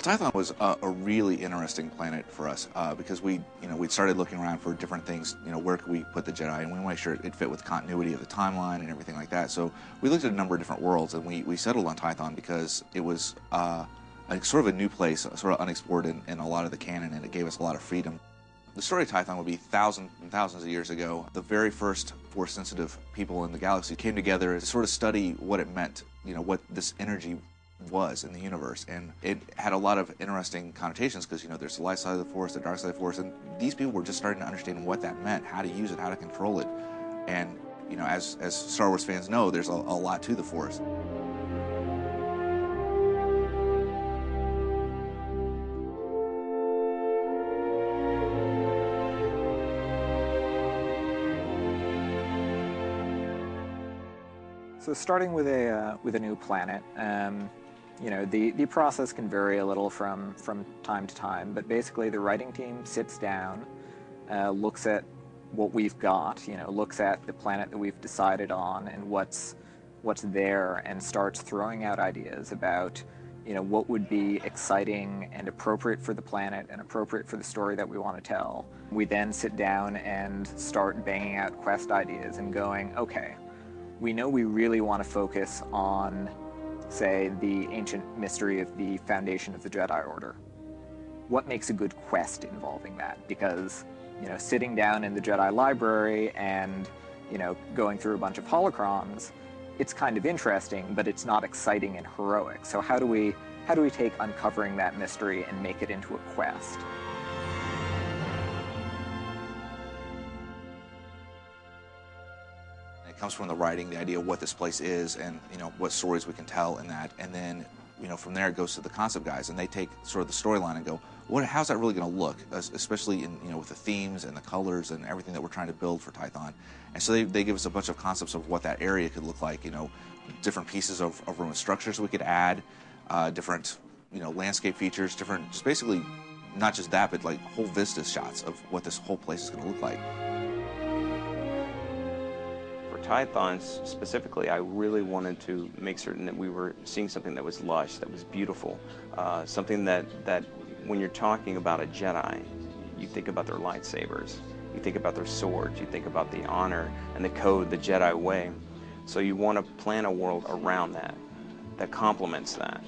Tython was a really interesting planet for us because we'd started looking around for different things. Where could we put the Jedi, and we wanted to make sure it fit with continuity of the timeline and everything like that. So we looked at a number of different worlds, and we settled on Tython because it was sort of a new place, sort of unexplored in a lot of the canon, and it gave us a lot of freedom. The story of Tython would be thousands and thousands of years ago. The very first Force-sensitive people in the galaxy came together to sort of study what it meant, what this energy was in the universe, and it had a lot of interesting connotations because there's the light side of the Force, the dark side of the Force, and these people were just starting to understand what that meant, how to use it, how to control it. And as Star Wars fans know, there's a lot to the Force. So starting with a new planet, the process can vary a little from time to time, but basically the writing team sits down, looks at what we've got, looks at the planet that we've decided on and what's there, and starts throwing out ideas about what would be exciting and appropriate for the planet and appropriate for the story that we want to tell. We then sit down and start banging out quest ideas and going, okay, we know we really want to focus on, say, the ancient mystery of the foundation of the Jedi Order. What makes a good quest involving that? Because, sitting down in the Jedi library and, going through a bunch of holocrons, it's kind of interesting, but it's not exciting and heroic. So how do we take uncovering that mystery and make it into a quest? It comes from the writing, the idea of what this place is, and what stories we can tell in that, and then from there it goes to the concept guys, and they take sort of the storyline and go, how's that really going to look, especially in with the themes and the colors and everything that we're trying to build for Tython. And so they give us a bunch of concepts of what that area could look like, different pieces of room and structures we could add, different landscape features, different, just basically not just that, but like whole vista shots of what this whole place is going to look like. Tython specifically, I really wanted to make certain that we were seeing something that was lush, that was beautiful, something that when you're talking about a Jedi, you think about their lightsabers, you think about their swords, you think about the honor and the code, the Jedi way. So you want to plan a world around that complements that,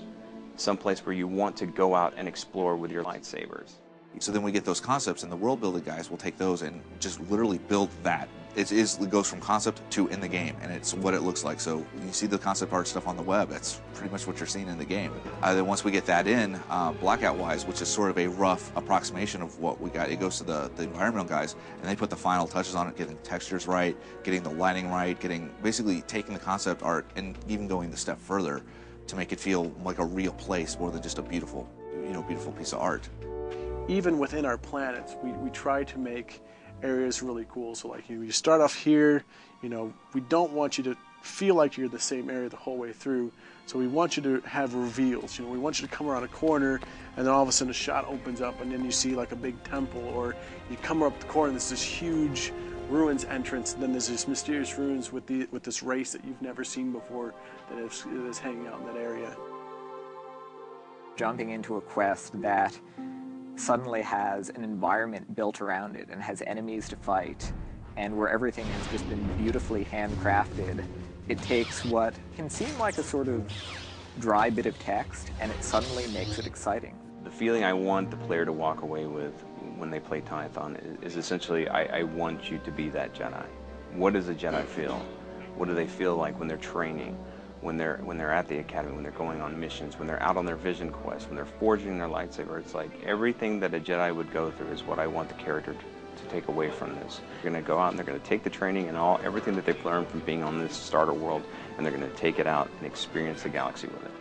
someplace where you want to go out and explore with your lightsabers. So then we get those concepts, and the world building guys will take those and just literally build that. It goes from concept to in the game, and it's what it looks like. So you see the concept art stuff on the web, that's pretty much what you're seeing in the game. Then once we get that in, blackout-wise, which is sort of a rough approximation of what we got, it goes to the environmental guys, and they put the final touches on it, getting the textures right, getting the lighting right, basically taking the concept art and even going the step further to make it feel like a real place more than just a beautiful piece of art. Even within our planets, we try to make areas really cool. So like you start off here, we don't want you to feel like you're the same area the whole way through. So we want you to have reveals. We want you to come around a corner, and then all of a sudden a shot opens up, and then you see like a big temple, or you come up the corner and there's this huge ruins entrance, and then there's this mysterious ruins with this race that you've never seen before that is hanging out in that area. Jumping into a quest that suddenly has an environment built around it and has enemies to fight, and where everything has just been beautifully handcrafted, it takes what can seem like a sort of dry bit of text and it suddenly makes it exciting. The feeling I want the player to walk away with when they play Tython is essentially, I want you to be that Jedi. What does a Jedi feel? What do they feel like when they're training? When they're at the academy, when they're going on missions, when they're out on their vision quest, when they're forging their lightsaber? It's like everything that a Jedi would go through is what I want the character to take away from this. They're going to go out and they're going to take the training and everything that they've learned from being on this starter world, and they're going to take it out and experience the galaxy with it.